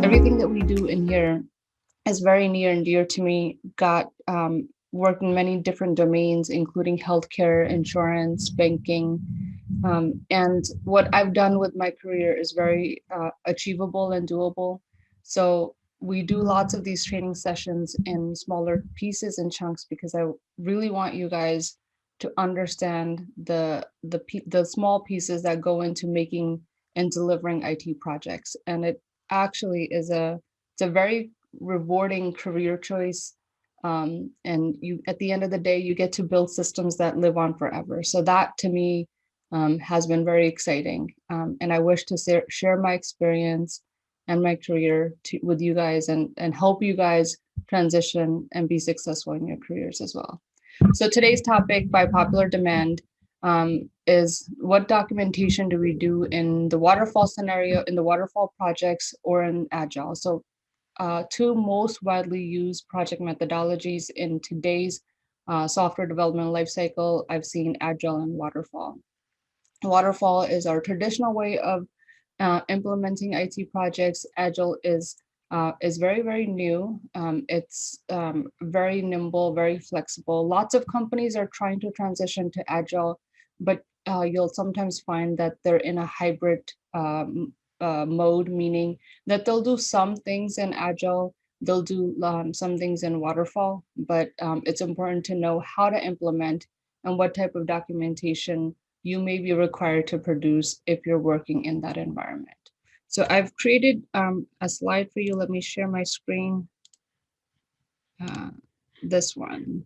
everything that we do in here is very near and dear to me. Got worked in many different domains, including healthcare, insurance, banking. And what I've done with my career is very achievable and doable. So we do lots of these training sessions in smaller pieces and chunks because I really want you guys to understand the small pieces that go into making and delivering IT projects. And it actually is it's a very rewarding career choice. And you, at the end of the day, you get to build systems that live on forever. So that to me has been very exciting. And I wish to share my experience and my career with you guys and help you guys transition and be successful in your careers as well. So today's topic, by popular demand, is what documentation do we do in the waterfall scenario, in the waterfall projects, or in Agile? So two most widely used project methodologies in today's software development lifecycle, I've seen Agile and Waterfall. Waterfall is our traditional way of implementing IT projects. Agile is very, very new. It's very nimble, very flexible. Lots of companies are trying to transition to Agile, but you'll sometimes find that they're in a hybrid mode, meaning that they'll do some things in Agile, they'll do some things in Waterfall, but it's important to know how to implement and what type of documentation you may be required to produce if you're working in that environment. So I've created a slide for you. Let me share my screen. This one.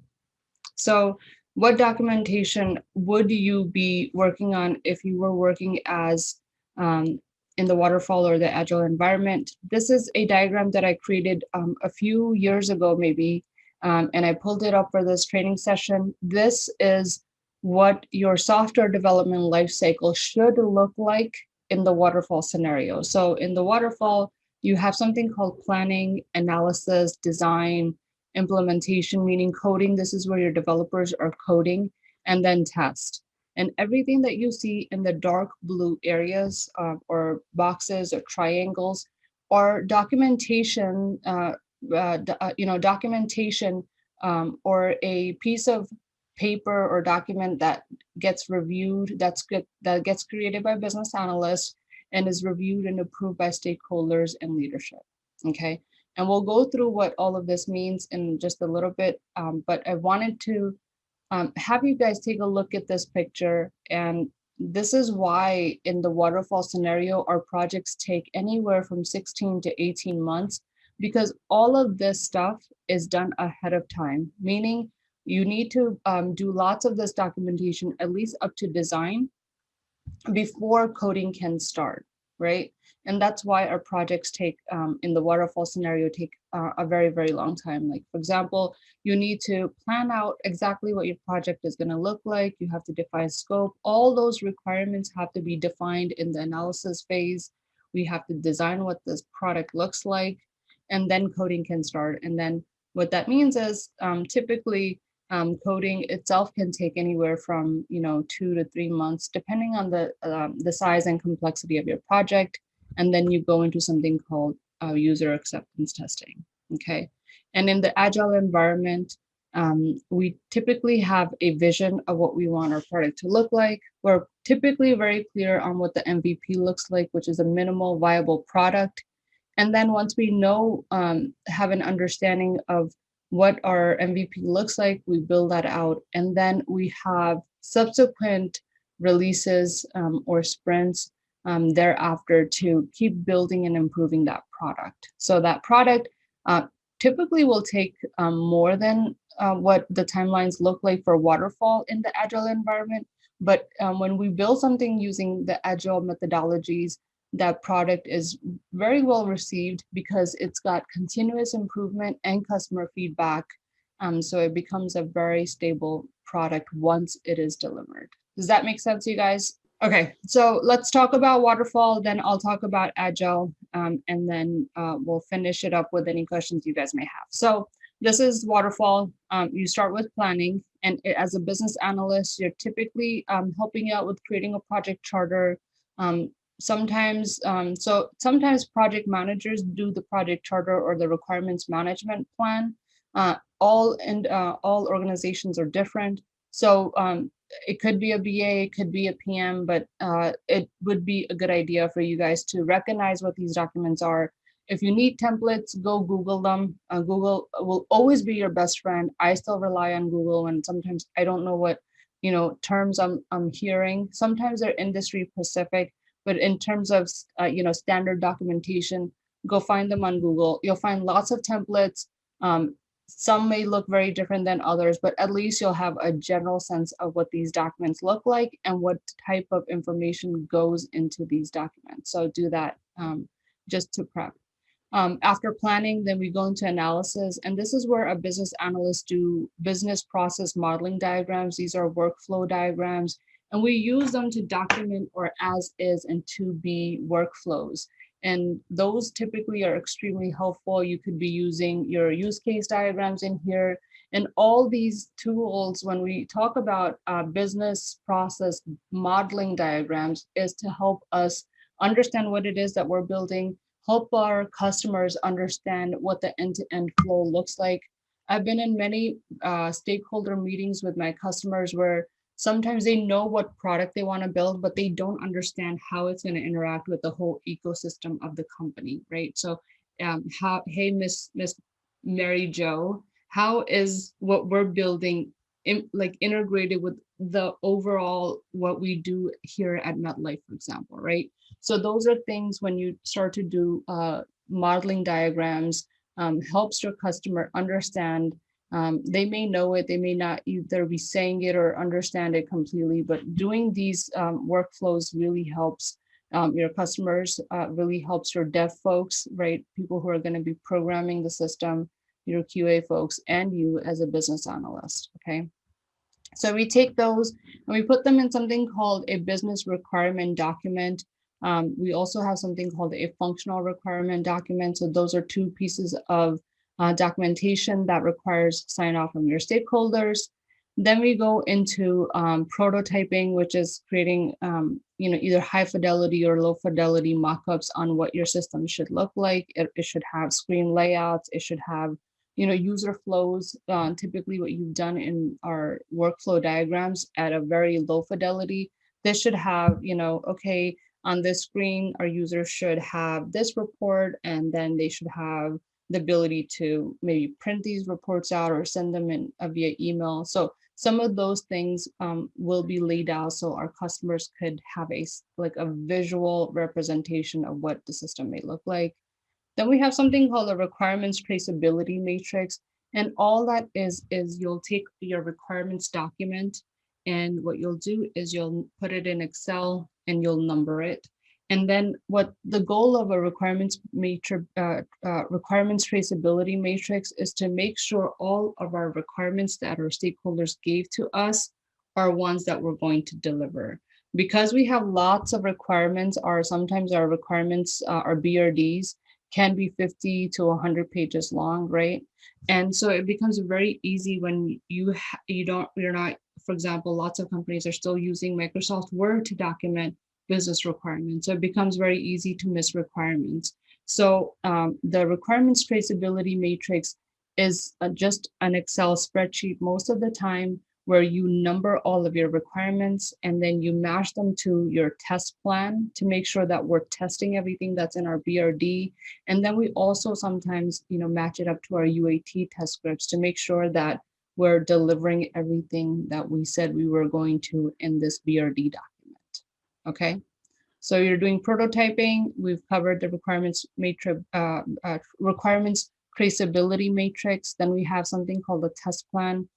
So what documentation would you be working on if you were working as in the waterfall or the Agile environment? This is a diagram that I created a few years ago, maybe, and I pulled it up for this training session. This is what your software development lifecycle should look like in the waterfall scenario. So in the waterfall, you have something called planning, analysis, design, implementation, meaning coding. This is where your developers are coding, and then test. And everything that you see in the dark blue areas or boxes or triangles are documentation, documentation or a piece of paper or document that gets reviewed, that gets created by business analysts and is reviewed and approved by stakeholders and leadership. Okay, and we'll go through what all of this means in just a little bit, but I wanted to have you guys take a look at this picture. And this is why in the waterfall scenario, our projects take anywhere from 16 to 18 months, because all of this stuff is done ahead of time, meaning you need to do lots of this documentation, at least up to design, before coding can start, right? And that's why our projects take, in the waterfall scenario, take a very, very long time. Like, for example, you need to plan out exactly what your project is going to look like. You have to define scope. All those requirements have to be defined in the analysis phase. We have to design what this product looks like, and then coding can start. And then what that means is typically coding itself can take anywhere from 2 to 3 months, depending on the size and complexity of your project. And then you go into something called user acceptance testing. Okay, and in the Agile environment, we typically have a vision of what we want our product to look like. We're typically very clear on what the MVP looks like, which is a minimal viable product. And then once we know, have an understanding of what our MVP looks like, we build that out. And then we have subsequent releases or sprints thereafter to keep building and improving that product. So that product typically will take more than what the timelines look like for waterfall in the Agile environment. But when we build something using the Agile methodologies, that product is very well received because it's got continuous improvement and customer feedback. So it becomes a very stable product once it is delivered. Does that make sense, you guys? Okay, so let's talk about waterfall, then I'll talk about Agile, and then we'll finish it up with any questions you guys may have. So this is waterfall. You start with planning, and as a business analyst, you're typically helping out with creating a project charter, sometimes, sometimes project managers do the project charter or the requirements management plan. All organizations are different. So it could be a BA, it could be a PM, but it would be a good idea for you guys to recognize what these documents are. If you need templates, go Google them. Google will always be your best friend. I still rely on Google, and sometimes I don't know what terms I'm hearing. Sometimes they're industry specific, but in terms of standard documentation, go find them on Google. You'll find lots of templates. Some may look very different than others, but at least you'll have a general sense of what these documents look like and what type of information goes into these documents. So do that just to prep. After planning, then we go into analysis, and this is where a business analyst do business process modeling diagrams. These are workflow diagrams, and we use them to document or as is and to be workflows. And those typically are extremely helpful. You could be using your use case diagrams in here. And all these tools, when we talk about business process modeling diagrams, is to help us understand what it is that we're building, help our customers understand what the end-to-end flow looks like. I've been in many stakeholder meetings with my customers where sometimes they know what product they want to build, but they don't understand how it's going to interact with the whole ecosystem of the company, right? So, hey, Miss Mary Jo, how is what we're building like integrated with the overall what we do here at MetLife, for example, right? So those are things when you start to do modeling diagrams, helps your customer understand. They may know it, they may not either be saying it or understand it completely, but doing these workflows really helps your customers, really helps your dev folks, right? People who are going to be programming the system, your QA folks, and you as a business analyst, okay? So we take those and we put them in something called a business requirement document. We also have something called a functional requirement document. So those are two pieces of documentation that requires sign off from your stakeholders. Then we go into prototyping, which is creating either high fidelity or low fidelity mockups on what your system should look like. It should have screen layouts. It should have user flows, typically what you've done in our workflow diagrams at a very low fidelity. This should have, okay, on this screen, our users should have this report, and then they should have the ability to maybe print these reports out or send them in via email. So some of those things will be laid out so our customers could have a visual representation of what the system may look like. Then we have something called a requirements traceability matrix. And all that is you'll take your requirements document, and what you'll do is you'll put it in Excel and you'll number it. And then what the goal of a requirements matrix, requirements traceability matrix is to make sure all of our requirements that our stakeholders gave to us are ones that we're going to deliver. Because we have lots of requirements, or sometimes our requirements, our BRDs, can be 50 to 100 pages long, right? And so it becomes very easy when you're not, for example, lots of companies are still using Microsoft Word to document business requirements. So it becomes very easy to miss requirements. So the requirements traceability matrix is just an Excel spreadsheet most of the time, where you number all of your requirements and then you match them to your test plan to make sure that we're testing everything that's in our BRD. And then we also sometimes, match it up to our UAT test scripts to make sure that we're delivering everything that we said we were going to in this BRD document. Okay. So you're doing prototyping. We've covered the requirements matrix, requirements traceability matrix. Then we have something called a test plan.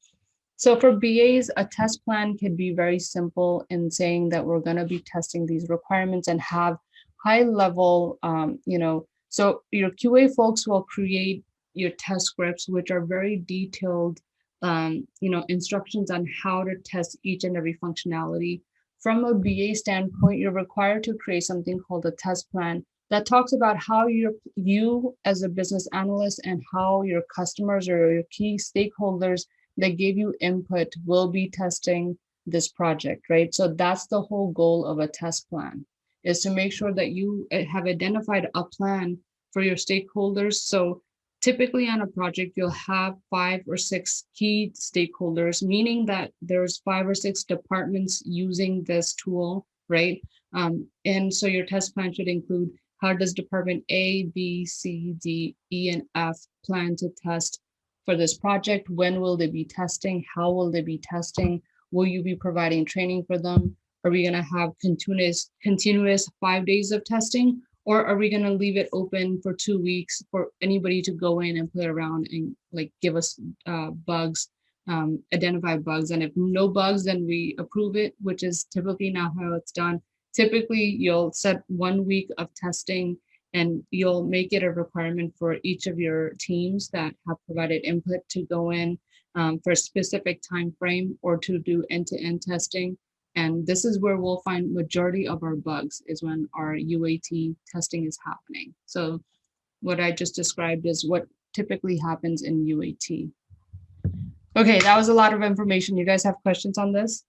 So for BAs, a test plan can be very simple in saying that we're going to be testing these requirements and have high level, so your QA folks will create your test scripts, which are very detailed, instructions on how to test each and every functionality. From a BA standpoint, you're required to create something called a test plan that talks about how you as a business analyst and how your customers or your key stakeholders that gave you input will be testing this project, right? So that's the whole goal of a test plan. is to make sure that you have identified a plan for your stakeholders. So typically on a project, you'll have 5 or 6 key stakeholders, meaning that there's 5 or 6 departments using this tool, right? And so your test plan should include, how does department A, B, C, D, E, and F plan to test for this project? When will they be testing? How will they be testing? Will you be providing training for them? Are we going to have continuous 5 days of testing? Or are we going to leave it open for 2 weeks for anybody to go in and play around and like give us bugs, identify bugs? And if no bugs, then we approve it, which is typically not how it's done. Typically, you'll set 1 week of testing and you'll make it a requirement for each of your teams that have provided input to go in for a specific time frame or to do end-to-end testing. And this is where we'll find majority of our bugs, is when our UAT testing is happening. So what I just described is what typically happens in UAT. Okay, that was a lot of information. You guys have questions on this?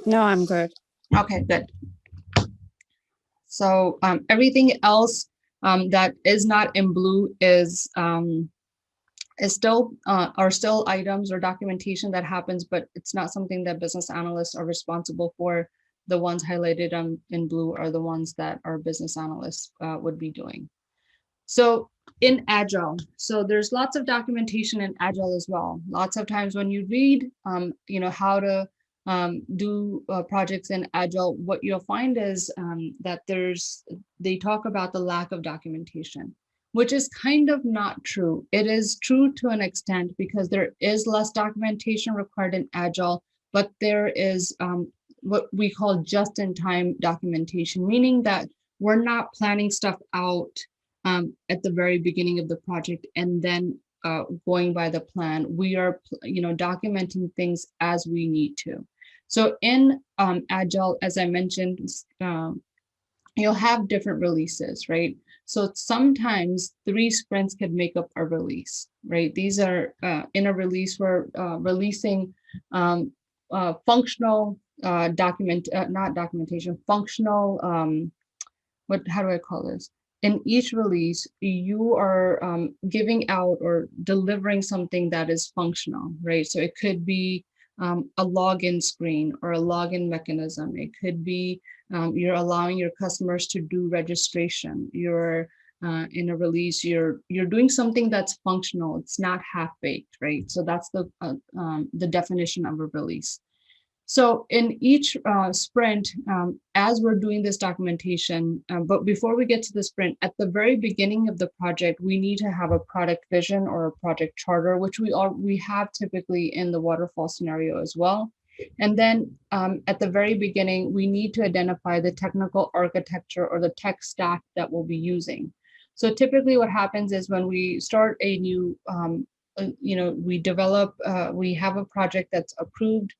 No, I'm good. Okay, good. So everything else that is not in blue is still are still items or documentation that happens, but it's not something that business analysts are responsible for. The ones highlighted in blue are the ones that our business analysts would be doing. So in Agile, so there's lots of documentation in Agile as well. Lots of times when you read, how to do projects in Agile, what you'll find is that they talk about the lack of documentation, which is kind of not true. It is true to an extent because there is less documentation required in Agile, but there is what we call just-in-time documentation, meaning that we're not planning stuff out at the very beginning of the project and then going by the plan. We are, documenting things as we need to. So in Agile, as I mentioned, you'll have different releases, right? So sometimes 3 sprints can make up a release, right? These are in a release, we're releasing functional not documentation, functional, how do I call this? In each release, you are giving out or delivering something that is functional, right? So it could be a login screen or a login mechanism. It could be you're allowing your customers to do registration. You're in a release, you're doing something that's functional. It's not half-baked, right? So that's the definition of a release. So in each sprint, as we're doing this documentation, but before we get to the sprint, at the very beginning of the project, we need to have a product vision or a project charter, which we have typically in the waterfall scenario as well. And then at the very beginning, we need to identify the technical architecture or the tech stack that we'll be using. So typically what happens is when we start a new, we develop, we have a project that's approved.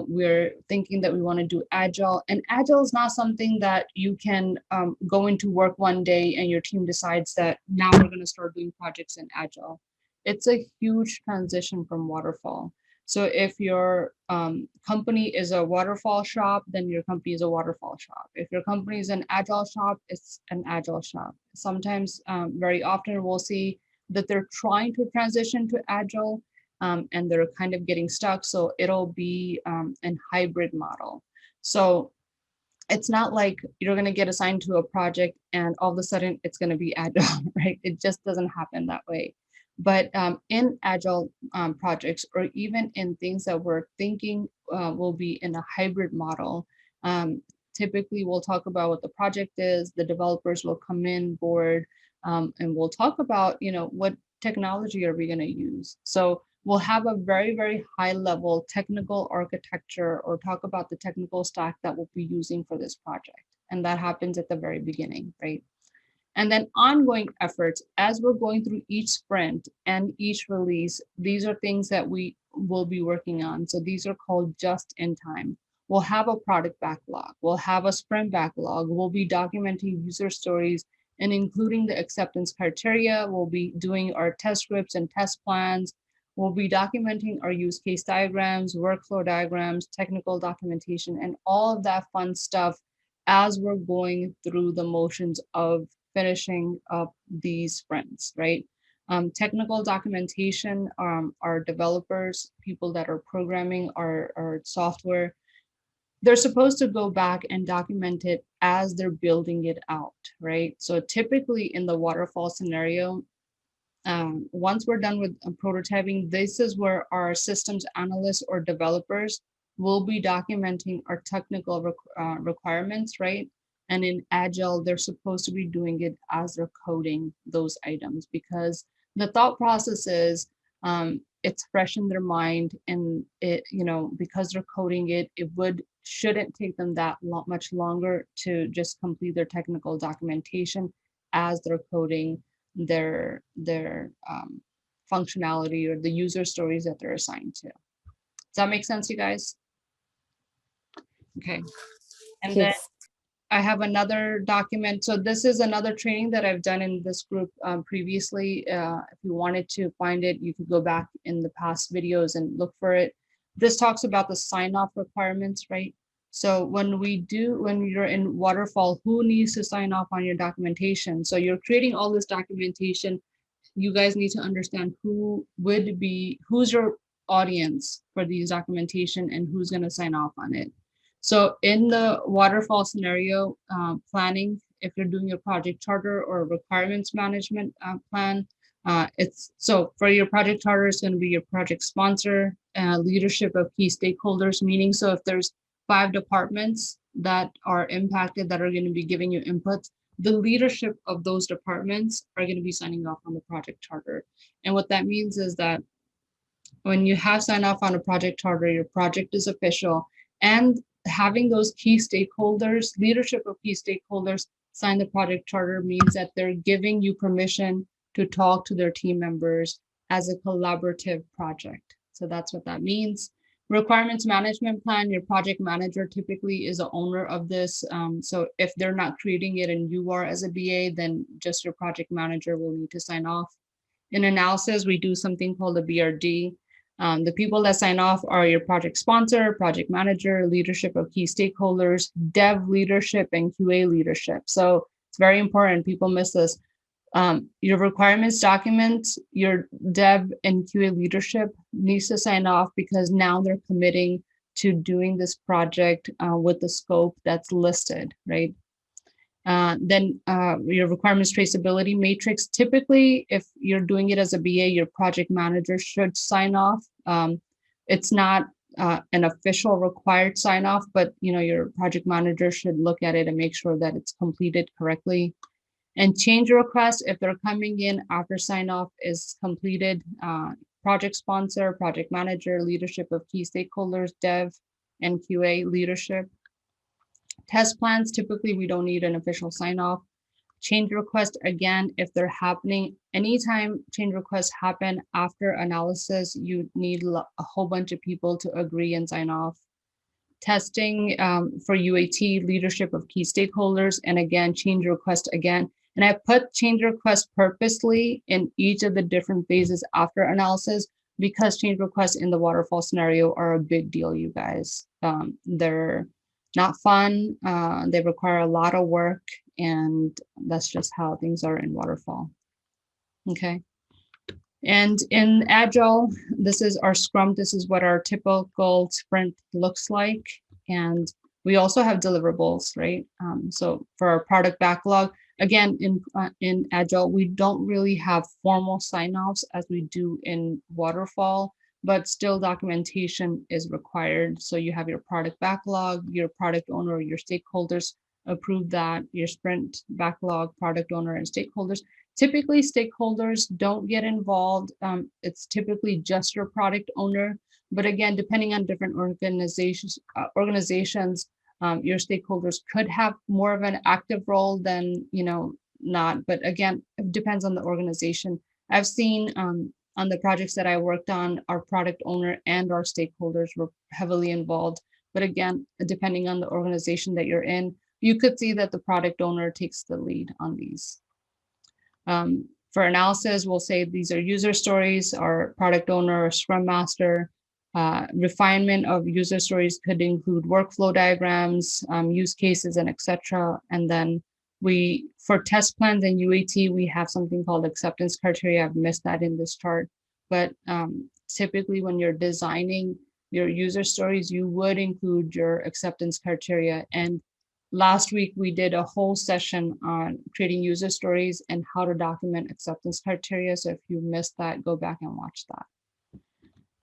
We're thinking that we want to do Agile, and Agile is not something that you can go into work one day and your team decides that now we're going to start doing projects in Agile. It's a huge transition from Waterfall. So if your company is a Waterfall shop, then your company is a Waterfall shop. If your company is an Agile shop, it's an Agile shop. Sometimes, very often, we'll see that they're trying to transition to Agile, and they're kind of getting stuck. So it'll be an hybrid model. So it's not like you're going to get assigned to a project and all of a sudden it's going to be Agile, right? It just doesn't happen that way. But in Agile projects, or even in things that we're thinking will be in a hybrid model, typically we'll talk about what the project is, the developers will come in board, and we'll talk about, what technology are we going to use. So we'll have a very, very high level technical architecture or talk about the technical stack that we'll be using for this project. And that happens at the very beginning, right? And then ongoing efforts, as we're going through each sprint and each release, these are things that we will be working on. So these are called just in time. We'll have a product backlog. We'll have a sprint backlog. We'll be documenting user stories and including the acceptance criteria. We'll be doing our test scripts and test plans. We'll be documenting our use case diagrams, workflow diagrams, technical documentation, and all of that fun stuff as we're going through the motions of finishing up these sprints, right? Technical documentation are developers, people that are programming our software. They're supposed to go back and document it as they're building it out, right? So typically in the waterfall scenario, once we're done with prototyping, this is where our systems analysts or developers will be documenting our technical requirements, right? And in Agile, they're supposed to be doing it as they're coding those items, because the thought process is it's fresh in their mind, and it, because they're coding it, shouldn't take them that much longer to just complete their technical documentation as they're coding their functionality or the user stories that they're assigned to. Does that make sense, you guys? Okay. And then Yes. I have another document. So this is another training that I've done in this group previously. If you wanted to find it, you could go back in the past videos and look for it. This talks about the sign-off requirements, right? So when you're in Waterfall, who needs to sign off on your documentation? So you're creating all this documentation. You guys need to understand who's your audience for these documentation and who's going to sign off on it. So in the waterfall scenario planning, if you're doing your project charter or requirements management plan, it's so for your project charter, it's going to be your project sponsor, leadership of key stakeholders, meaning so if there's 5 departments that are impacted that are going to be giving you inputs, the leadership of those departments are going to be signing off on the project charter. And what that means is that when you have signed off on a project charter, your project is official, and having those key stakeholders, leadership of key stakeholders sign the project charter means that they're giving you permission to talk to their team members as a collaborative project. So that's what that means. Requirements management plan, your project manager typically is the owner of this. So if they're not creating it and you are as a BA, then just your project manager will need to sign off. In analysis, we do something called a BRD. The people that sign off are your project sponsor, project manager, leadership of key stakeholders, dev leadership, and QA leadership. So it's very important. People miss this. Your requirements document, your dev and QA leadership needs to sign off because now they're committing to doing this project with the scope that's listed, right? Then your requirements traceability matrix. Typically, if you're doing it as a BA, your project manager should sign off. It's not an official required sign off, but your project manager should look at it and make sure that it's completed correctly. And change requests, if they're coming in after sign off is completed, project sponsor, project manager, leadership of key stakeholders, dev and QA leadership. Test plans, typically we don't need an official sign off. Change request, again, if they're happening, anytime change requests happen after analysis, you need a whole bunch of people to agree and sign off. Testing for UAT, leadership of key stakeholders, and again, change request again. And I put change request purposely in each of the different phases after analysis because change requests in the waterfall scenario are a big deal, you guys. They're not fun. They require a lot of work, and that's just how things are in waterfall. Okay. And in Agile, this is our Scrum. This is what our typical sprint looks like. And we also have deliverables, right? So for our product backlog, again, in Agile, we don't really have formal sign-offs as we do in Waterfall, but still documentation is required. So you have your product backlog, your product owner, your stakeholders approve that, your sprint backlog, product owner, and stakeholders. Typically, stakeholders don't get involved. It's typically just your product owner. But again, depending on different organizations, your stakeholders could have more of an active role than, not. But again, it depends on the organization. I've seen on the projects that I worked on, our product owner and our stakeholders were heavily involved. But again, depending on the organization that you're in, you could see that the product owner takes the lead on these. For analysis, we'll say these are user stories, our product owner or scrum master. Refinement of user stories could include workflow diagrams, use cases, and etc. And then for test plans and UAT, we have something called acceptance criteria. I've missed that in this chart. But typically when you're designing your user stories, you would include your acceptance criteria. And last week, we did a whole session on creating user stories and how to document acceptance criteria. So if you missed that, go back and watch that.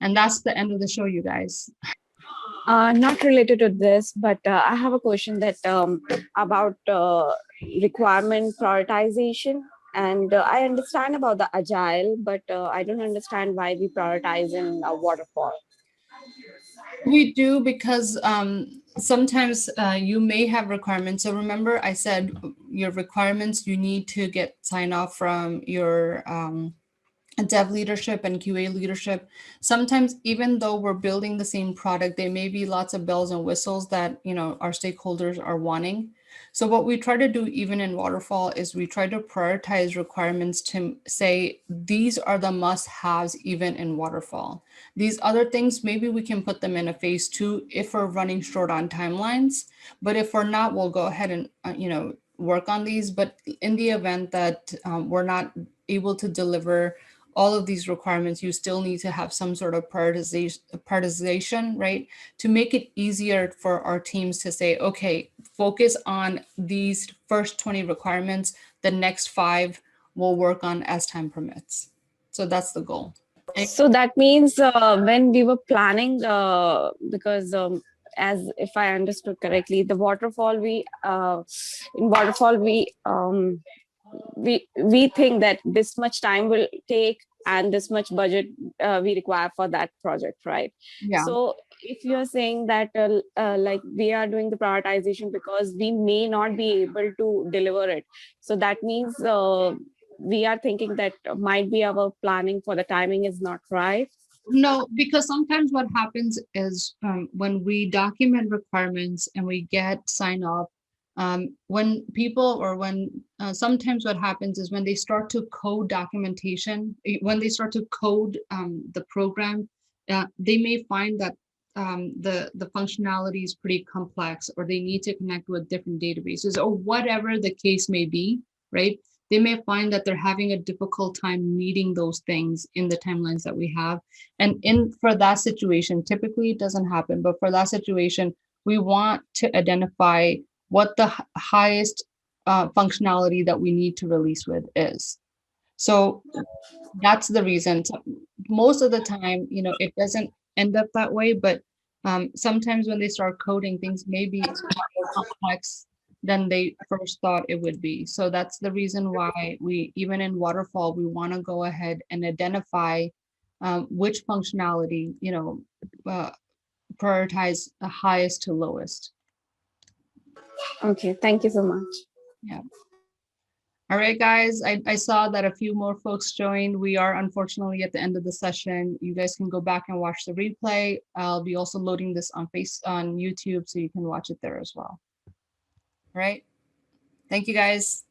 And that's the end of the show, you guys. Not related to this, but I have a question that about requirement prioritization. And I understand about the agile, but I don't understand why we prioritize in waterfall. We do because sometimes you may have requirements. So remember, I said your requirements, you need to get sign off from your dev leadership and QA leadership. Sometimes, even though we're building the same product, there may be lots of bells and whistles that our stakeholders are wanting. So what we try to do even in Waterfall is we try to prioritize requirements to say these are the must-haves even in Waterfall. These other things, maybe we can put them in a phase 2 if we're running short on timelines. But if we're not, we'll go ahead and work on these. But in the event that we're not able to deliver all of these requirements, you still need to have some sort of prioritization, right? To make it easier for our teams to say, okay, focus on these first 20 requirements, the next 5 we'll work on as time permits. So that's the goal. So that means when we were planning, because as if I understood correctly, the waterfall in waterfall we think that this much time will take and this much budget we require for that project, right? Yeah. So if you're saying that like we are doing the prioritization because we may not be able to deliver it, so that means we are thinking that might be our planning for the timing is not right. No, because sometimes what happens is when we document requirements and we get sign off, when people or when sometimes what happens is when they start to code documentation, when they start to code the program, they may find that the functionality is pretty complex, or they need to connect with different databases, or whatever the case may be, right? They may find that they're having a difficult time meeting those things in the timelines that we have. And for that situation, typically it doesn't happen, but for that situation, we want to identify what the highest functionality that we need to release with is. So that's the reason. So most of the time, it doesn't end up that way, but sometimes when they start coding, things may be more complex than they first thought it would be. So that's the reason why even in Waterfall, we want to go ahead and identify which functionality, prioritize the highest to lowest. Okay, thank you so much. Yeah. All right, guys, I saw that a few more folks joined. We are unfortunately at the end of the session. You guys can go back and watch the replay. I'll be also loading this on YouTube, so you can watch it there as well. All right. Thank you, guys.